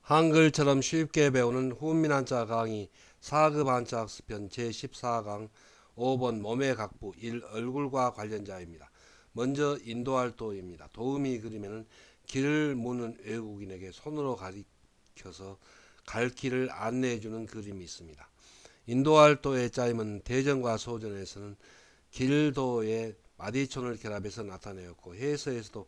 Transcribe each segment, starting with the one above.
한글처럼 쉽게 배우는 훈민한자 강의 4급 한자 학습편 제14강 5번 몸의 각부 1 얼굴과 관련자입니다. 먼저 인도활도입니다. 도우미 그림에는 길을 묻는 외국인에게 손으로 가리켜서 갈 길을 안내해주는 그림이 있습니다. 인도활도의 짜임은 대전과 소전에서는 길도의 마디촌을 결합해서 나타내었고 해서에서도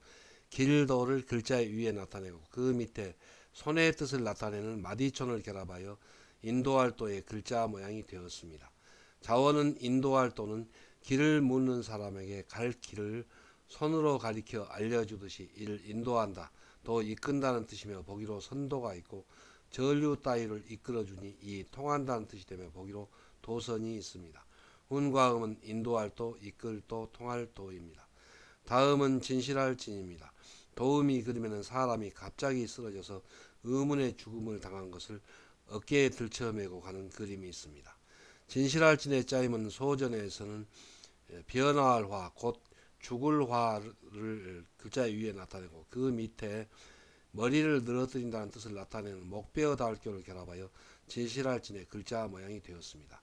길도를 글자 위에 나타내고 그 밑에 손의 뜻을 나타내는 마디촌을 결합하여 인도활도의 글자 모양이 되었습니다. 자원은 인도활도는 길을 묻는 사람에게 갈 길을 손으로 가리켜 알려주듯이 이를 인도한다, 또 이끈다는 뜻이며 보기로 선도가 있고 전류 따위를 이끌어주니 이 통한다는 뜻이 되며 보기로 도선이 있습니다. 훈과 음은 인도할도, 이끌도, 통할도입니다. 다음은 진실할 진입니다. 도움이 그리면 사람이 갑자기 쓰러져서 의문의 죽음을 당한 것을 어깨에 들쳐매고 가는 그림이 있습니다. 진실할 진의 짜임은 소전에서는 변화할 화, 곧 죽을 화를 글자 위에 나타내고 그 밑에 머리를 늘어뜨린다는 뜻을 나타내는 목베어 달교를 결합하여 진실할 진의 글자 모양이 되었습니다.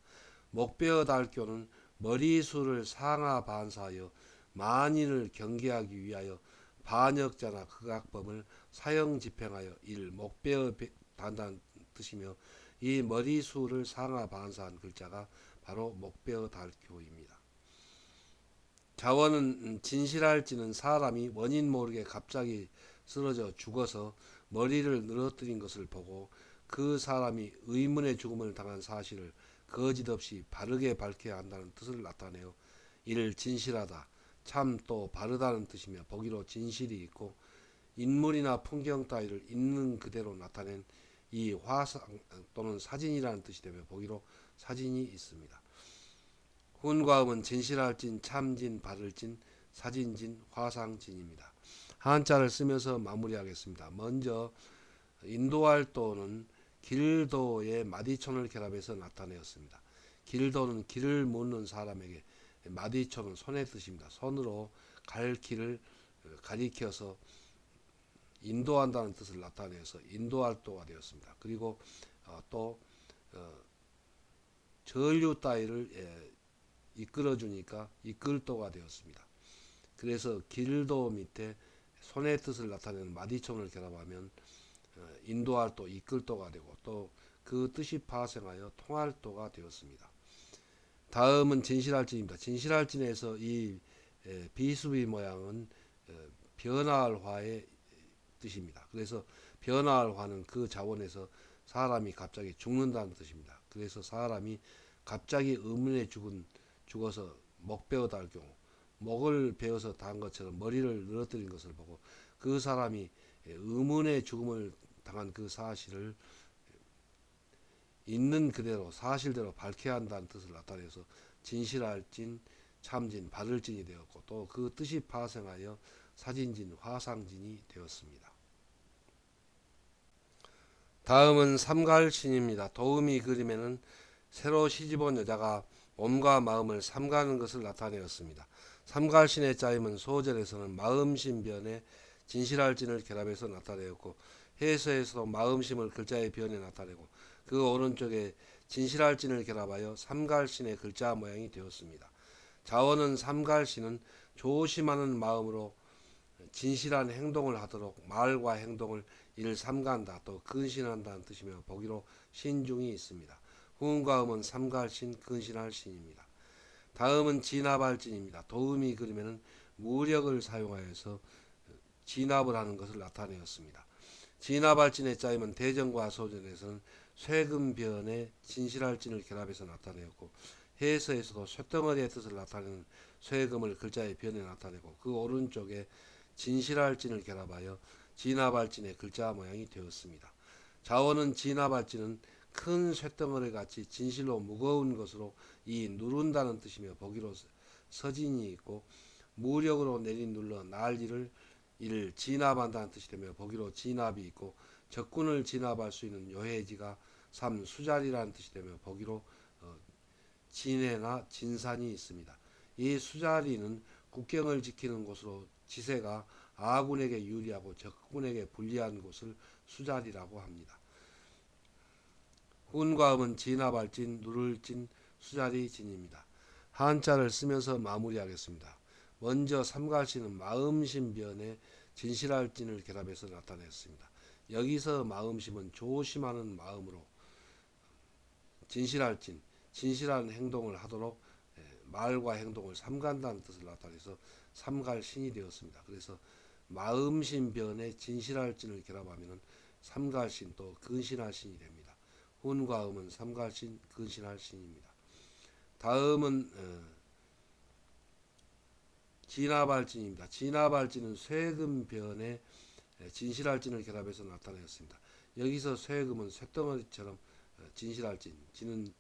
목베어 달교는 머리수를 상하 반사하여 만인을 경계하기 위하여 반역자나 극악범을 사형 집행하여 이를 목베어 단다는 뜻이며 이 머리수를 상하 반사한 글자가 바로 목베어 달교입니다. 자원은 진실할지는 사람이 원인 모르게 갑자기 쓰러져 죽어서 머리를 늘어뜨린 것을 보고 그 사람이 의문의 죽음을 당한 사실을 거짓없이 바르게 밝혀야 한다는 뜻을 나타내어 이를 진실하다, 참 또 바르다는 뜻이며 보기로 진실이 있고 인물이나 풍경 따위를 있는 그대로 나타낸 이 화상 또는 사진이라는 뜻이 되며 보기로 사진이 있습니다. 훈과음은 진실할 진, 참진, 바를 진, 사진진, 화상진입니다. 한자를 쓰면서 마무리하겠습니다. 먼저 인도활도는 길도의 마디촌을 결합해서 나타내었습니다. 길도는 길을 묻는 사람에게, 마디촌은 손의 뜻입니다. 손으로 갈 길을 가리켜서 인도한다는 뜻을 나타내서 인도활도가 되었습니다. 그리고 또 전류 따위를 이끌어주니까 이끌도가 되었습니다. 그래서 길도 밑에 손의 뜻을 나타내는 마디촌을 결합하면 인도할도, 이끌도가 되고 또 그 뜻이 파생하여 통할도가 되었습니다. 다음은 진실할진입니다. 진실할진에서 이 비수비 모양은 변화할 화의 뜻입니다. 그래서 변화할 화는 그 자원에서 사람이 갑자기 죽는다는 뜻입니다. 그래서 사람이 갑자기 의문에 죽어서 목베어 달 경우 목을 베어서 단 것처럼 머리를 늘어뜨린 것을 보고 그 사람이 의문의 죽음을 당한 그 사실을 있는 그대로 사실대로 밝혀야 한다는 뜻을 나타내서 진실할 진, 참진, 바를 진이 되었고 또 그 뜻이 파생하여 사진진, 화상진이 되었습니다. 다음은 삼갈신입니다. 도우미 그림에는 새로 시집온 여자가 몸과 마음을 삼가는 것을 나타내었습니다. 삼갈신의 짜임은 소절에서는 마음심변에 진실할진을 결합해서 나타내었고 해서에서도 마음심을 글자의 변에 나타내고 그 오른쪽에 진실할진을 결합하여 삼갈신의 글자 모양이 되었습니다. 자원은 삼갈신은 조심하는 마음으로 진실한 행동을 하도록 말과 행동을 이를 삼가한다, 또 근신한다는 뜻이며 보기로 신중이 있습니다. 후음과 음은 삼갈신, 근신할 신입니다. 다음은 진압할진입니다. 도음이 그림에는 무력을 사용하여서 진압을 하는 것을 나타내었습니다. 진압할진의 짜임은 대전과 소전에서는 쇠금변에 진실할진을 결합해서 나타내었고 해서에서도 쇳덩어리의 뜻을 나타내는 쇠금을 글자의 변에 나타내고 그 오른쪽에 진실할진을 결합하여 진압할진의 글자 모양이 되었습니다. 자원은 진압할진은 큰 쇳덩어리 같이 진실로 무거운 것으로 이 누른다는 뜻이며 보기로 서진이 있고 무력으로 내리눌러 난리를 이를 진압한다는 뜻이 되며 보기로 진압이 있고 적군을 진압할 수 있는 요해지가 3 수자리라는 뜻이 되며 보기로 진해나 진산이 있습니다. 이 수자리는 국경을 지키는 곳으로 지세가 아군에게 유리하고 적군에게 불리한 곳을 수자리라고 합니다. 훈과 음은 진압할진, 누를진, 수자리진입니다. 한자를 쓰면서 마무리하겠습니다. 먼저 삼갈신은 마음심변에 진실할진을 결합해서 나타냈습니다. 여기서 마음심은 조심하는 마음으로 진실할진, 진실한 행동을 하도록 말과 행동을 삼간다는 뜻을 나타내서 삼갈신이 되었습니다. 그래서 마음심변에 진실할진을 결합하면 삼갈신 또 근신할신이 됩니다. 훈과 음은 삼갈신, 근신할신입니다. 다음은 진압할진입니다. 진압할진은 쇠금변에 진실할진을 결합해서 나타내었습니다. 여기서 쇠금은 쇳덩어리처럼 진실할진,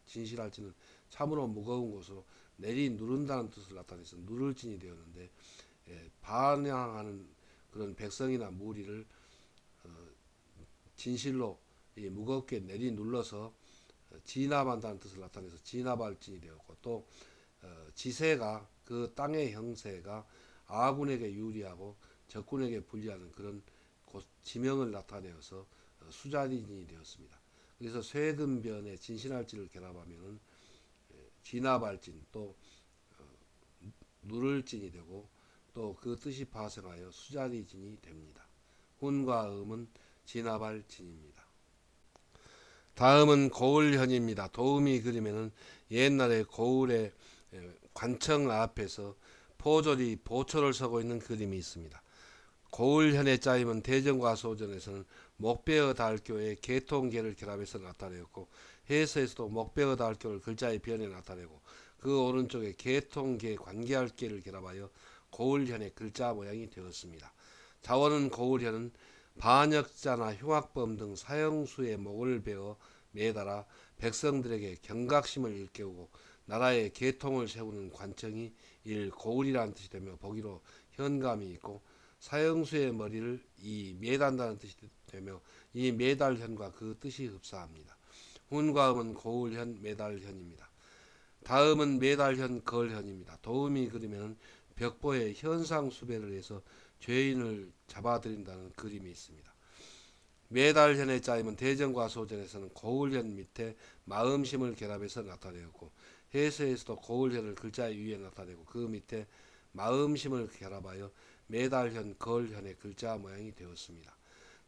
진실할진은 참으로 무거운 것으로 내리 누른다는 뜻을 나타내서 누를진이 되었는데 반항하는 그런 백성이나 무리를 진실로 무겁게 내리 눌러서 진압한다는 뜻을 나타내서 진압할진이 되었고 또 지세가 그 땅의 형세가 아군에게 유리하고 적군에게 불리하는 그런 지명을 나타내어서 수자진이 되었습니다. 그래서 쇠금변에 진실할진을 결합하면 진압할진 또 누를진이 되고 또 그 뜻이 파생하여 수자리진이 됩니다. 훈과 음은 진압할진입니다. 다음은 고을현입니다. 도우미 그림에는 옛날에 고을의 관청 앞에서 포졸이 보초를 서고 있는 그림이 있습니다. 고을현의 짜임은 대전과 소전에서는 목베어 달교의 개통계를 결합해서 나타내었고 해서에서도 목베어 달교를 글자의 변에 나타내고 그 오른쪽에 개통계 관계할계를 결합하여 고을현의 글자 모양이 되었습니다. 자원은 고을현은 반역자나 흉악범 등 사형수의 목을 베어 매달아 백성들에게 경각심을 일깨우고 나라의 계통을 세우는 관청이 고을이라는 뜻이 되며 보기로 현감이 있고 사형수의 머리를 매단다는 뜻이 되며 이 매달현과 그 뜻이 흡사합니다. 훈과 음은 고을현, 매달현입니다. 다음은 매달현, 걸현입니다. 도우미 그림에는 벽보에 현상수배를 해서 죄인을 잡아들인다는 그림이 있습니다. 매달현의 짜임은 대전과 소전에서는 고을현 밑에 마음심을 결합해서 나타내었고 해서에서도 고을현을 글자 위에 나타내고 그 밑에 마음심을 결합하여 매달현, 걸현의 글자 모양이 되었습니다.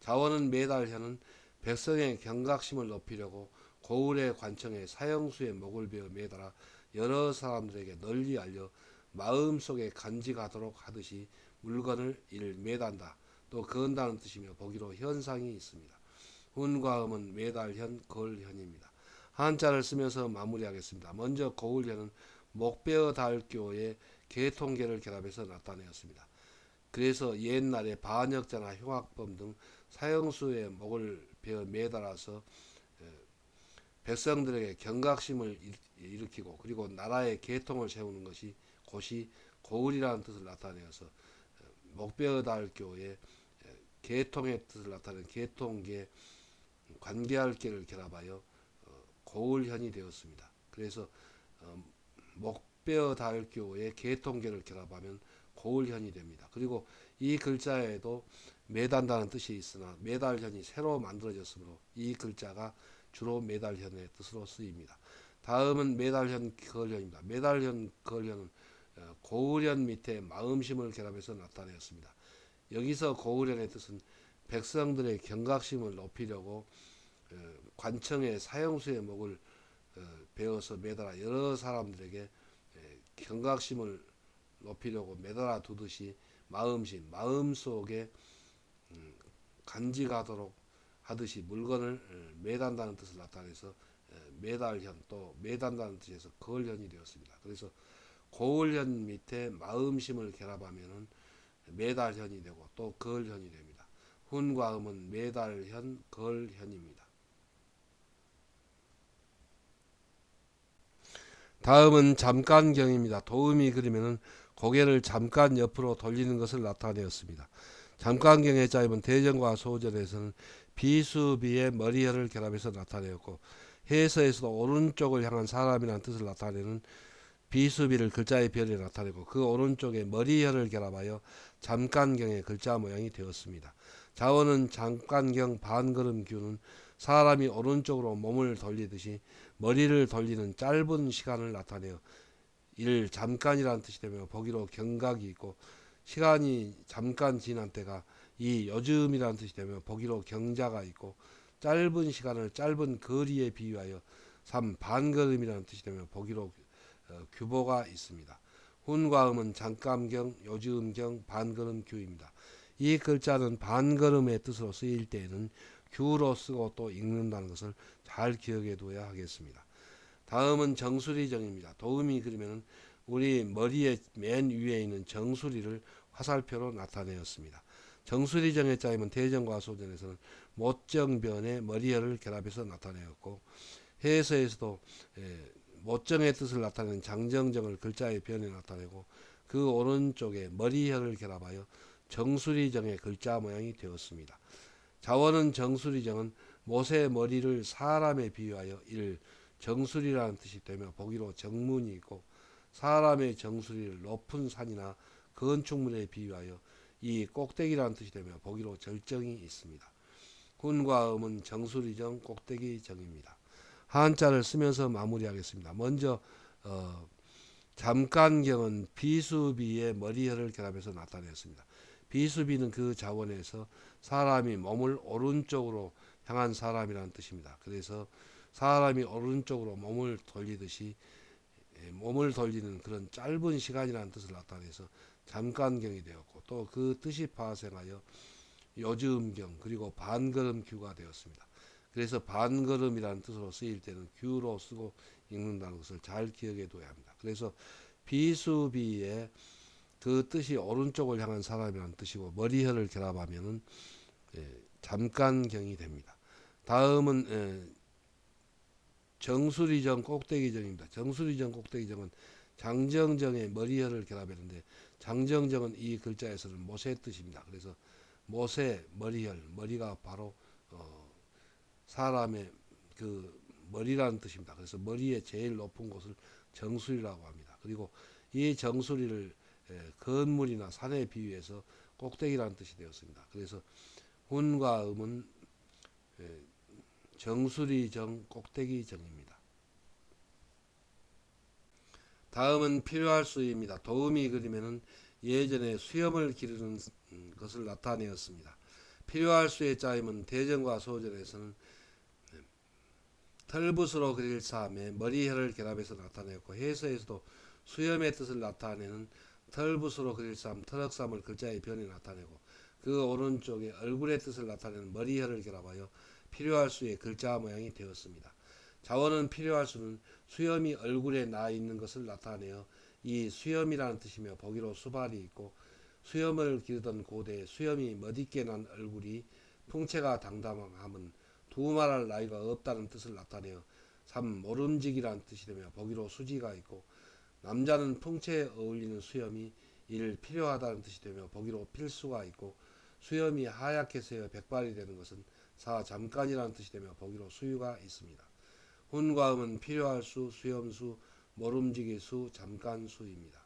자원은 매달현은 백성의 경각심을 높이려고 고을의 관청에 사형수의 목을 베어 매달아 여러 사람들에게 널리 알려 마음속에 간직하도록 하듯이 물건을 매단다 또 건다는 뜻이며 보기로 현상이 있습니다. 훈과 음은 매달현, 걸현입니다. 한자를 쓰면서 마무리하겠습니다. 먼저 고을현은 목베어 달교의 개통계를 결합해서 나타내었습니다. 그래서 옛날에 반역자나 흉악범 등 사형수의 목을 베어 매달아서 백성들에게 경각심을 일으키고 그리고 나라의 계통을 세우는 것이 곧이 고을이라는 뜻을 나타내어서 목베어 달교의 계통의 뜻을 나타내는 계통계 관계할계를 결합하여 고을현이 되었습니다. 그래서 목베어 달교의 계통계를 결합하면 고을현이 됩니다. 그리고 이 글자에도 매단다는 뜻이 있으나 매달현이 새로 만들어졌으므로 이 글자가 주로 매달현의 뜻으로 쓰입니다. 다음은 매달현, 걸현입니다. 매달현, 걸현은 고을현 밑에 마음심을 결합해서 나타내었습니다. 여기서 고을현의 뜻은 백성들의 경각심을 높이려고 관청의 사형수의 목을 베어서 매달아 여러 사람들에게 경각심을 높이려고 매달아 두듯이 마음심, 마음속에 간직하도록 하듯이 물건을 매단다는 뜻을 나타내서 매달현 또 매단다는 뜻에서 걸현이 되었습니다. 그래서 고을현 밑에 마음심을 결합하면 매달현이 되고 또 걸현이 됩니다. 훈과 음은 매달현, 걸현입니다. 다음은 잠깐경입니다. 도우미 그림에는 고개를 잠깐 옆으로 돌리는 것을 나타내었습니다. 잠깐경의 짜임은 대전과 소전에서는 비수비의 머리혈을 결합해서 나타내었고 해서에서도 오른쪽을 향한 사람이라는 뜻을 나타내는 비수비를 글자의 별에 나타내고 그 오른쪽에 머리혈을 결합하여 잠깐경의 글자 모양이 되었습니다. 자원은 잠깐경 반걸음 규는 사람이 오른쪽으로 몸을 돌리듯이 머리를 돌리는 짧은 시간을 나타내어 일 잠깐이라는 뜻이 되며 보기로 경각이 있고, 시간이 잠깐 지난 때가 이 요즘이라는 뜻이 되며 보기로 경자가 있고, 짧은 시간을 짧은 거리에 비유하여 3 반걸음이라는 뜻이 되며 보기로 규보가 있습니다. 훈과 음은 잠깐경, 요즘경, 반걸음 규입니다. 이 글자는 반걸음의 뜻으로 쓰일 때에는 규로 쓰고 또 읽는다는 것을 잘 기억해 두어야 하겠습니다. 다음은 정수리정입니다. 도움이 그리면 우리 머리의 맨 위에 있는 정수리를 화살표로 나타내었습니다. 정수리정의 짜임은 대정과 소전에서는 못정변의 머리혈을 결합해서 나타내었고, 해서에서도 못정의 뜻을 나타내는 장정정을 글자의 변에 나타내고, 그 오른쪽에 머리혈을 결합하여 정수리정의 글자 모양이 되었습니다. 자원은 정수리정은 못의 머리를 사람에 비유하여 일 정수리라는 뜻이 되며 보기로 정문이 있고, 사람의 정수리를 높은 산이나 건축물에 비유하여 이 꼭대기라는 뜻이 되며 보기로 절정이 있습니다. 훈과 음은 정수리정, 꼭대기정입니다. 한자를 쓰면서 마무리하겠습니다. 먼저 잠깐경은 비수비의 머리혈을 결합해서 나타냈습니다. 비수비는 그 자원에서 사람이 몸을 오른쪽으로 향한 사람이라는 뜻입니다. 그래서 사람이 오른쪽으로 몸을 돌리듯이 몸을 돌리는 그런 짧은 시간이라는 뜻을 나타내서 잠깐경이 되었고, 또 그 뜻이 파생하여 요즘경 그리고 반걸음규가 되었습니다. 그래서 반걸음이라는 뜻으로 쓰일 때는 규로 쓰고 읽는다는 것을 잘 기억해 둬야 합니다. 그래서 비수비의 그 뜻이 오른쪽을 향한 사람이라는 뜻이고, 머리혈을 결합하면은 잠깐경이 됩니다. 다음은 정수리정 꼭대기정입니다. 정수리정 꼭대기정은 장정정의 머리혈을 결합했는데, 장정정은 이 글자에서는 못의 뜻입니다. 그래서 못의 머리혈, 머리가 바로 사람의 그 머리라는 뜻입니다. 그래서 머리의 제일 높은 곳을 정수리라고 합니다. 그리고 이 정수리를 건물이나 산에 비유해서 꼭대기라는 뜻이 되었습니다. 그래서 훈과 음은 정수리정, 꼭대기정입니다. 다음은 필요할 수입니다. 도움이 그리면은 예전에 수염을 기르는 것을 나타내었습니다. 필요할 수의 짜임은 대전과 소전에서는 털붓으로 그릴 사함에 머리혈을 결합해서 나타내었고, 해서에서도 수염의 뜻을 나타내는 털붓으로 그릴 사함, 터럭삼을 글자의 변에 나타내고, 그 오른쪽에 얼굴의 뜻을 나타내는 머리혈을 결합하여 필요할 수의 글자 모양이 되었습니다. 자원은 필요할 수는 수염이 얼굴에 나 있는 것을 나타내어 이 수염이라는 뜻이며 보기로 수발이 있고, 수염을 기르던 고대에 수염이 멋있게 난 얼굴이 풍채가 당당함은 두말할 나이가 없다는 뜻을 나타내어 3 모름지기라는 뜻이 되며 보기로 수지가 있고, 남자는 풍채에 어울리는 수염이 1 필요하다는 뜻이 되며 보기로 필수가 있고, 수염이 하얗게 백발이 되는 것은 4 잠깐이라는 뜻이 되며 보기로 수유가 있습니다. 훈과 음은 필요할 수, 수염수, 모름지기 수, 잠깐수입니다.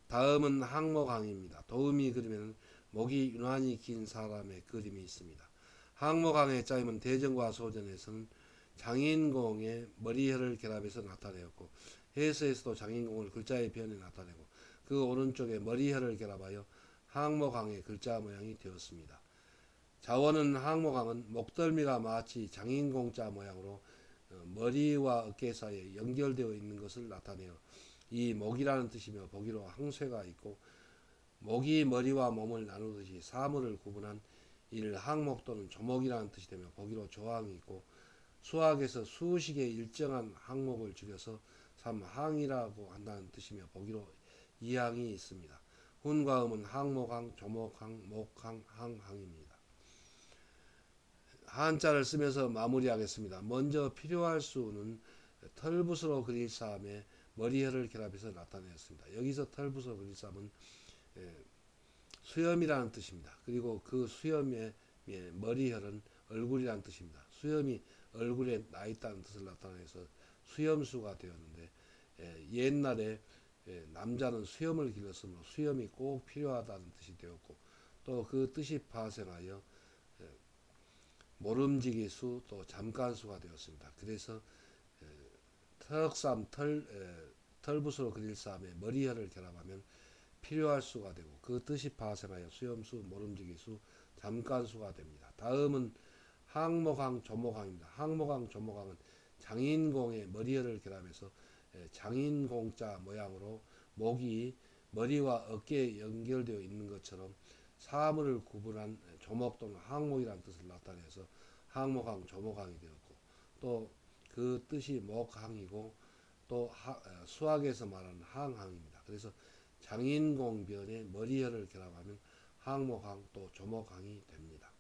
다음은 항목항입니다. 도움이 그리면 목이 유난히 긴 사람의 그림이 있습니다. 항목항의 짜임은 대전과 소전에서는 장인공의 머리혈을 결합해서 나타내었고, 해서에서도 장인공을 글자의 변에 나타내고, 그 오른쪽에 머리혈을 결합하여 항목항의 글자 모양이 되었습니다. 자원은 항목항은 목덜미가 마치 장인공자 모양으로 머리와 어깨 사이에 연결되어 있는 것을 나타내어 이 목이라는 뜻이며 보기로 항쇠가 있고, 목이 머리와 몸을 나누듯이 사물을 구분한 일 항목 또는 조목이라는 뜻이 되며 보기로 조항이 있고, 수학에서 수식의 일정한 항목을 줄여서 3 항이라고 한다는 뜻이며 보기로 이항이 있습니다. 훈과 음은 항목항, 조목항, 목항, 항항입니다. 한자를 쓰면서 마무리하겠습니다. 먼저 필요할 수는 털붓으로 그릴 사함에 머리혈을 결합해서 나타내었습니다. 여기서 털붓으로 그릴 사함은 수염이라는 뜻입니다. 그리고 그 수염의 머리혈은 얼굴이라는 뜻입니다. 수염이 얼굴에 나 있다는 뜻을 나타내서 수염수가 되었는데, 옛날에 남자는 수염을 길렀으므로 수염이 꼭 필요하다는 뜻이 되었고, 또 그 뜻이 파생하여 모름지기수 또 잠깐수가 되었습니다. 그래서 턱삼 털붓으로 그릴 쌈에 머리혈을 결합하면 필요할 수가 되고 그 뜻이 파생하여 수염수 모름지기수 잠깐수가 됩니다. 다음은 항목항 조목항입니다. 항목항 조목항은 장인공의 머리혈을 결합해서 장인공자 모양으로 목이 머리와 어깨에 연결되어 있는 것처럼 사물을 구분한 조목 또는 항목이라는 뜻을 나타내서 항목항 조목항이 되었고 또 그 뜻이 목항이고 또 수학에서 말하는 항항입니다. 그래서 장인공변의 머리혈을 결합하면 항목항 또 조목항이 됩니다.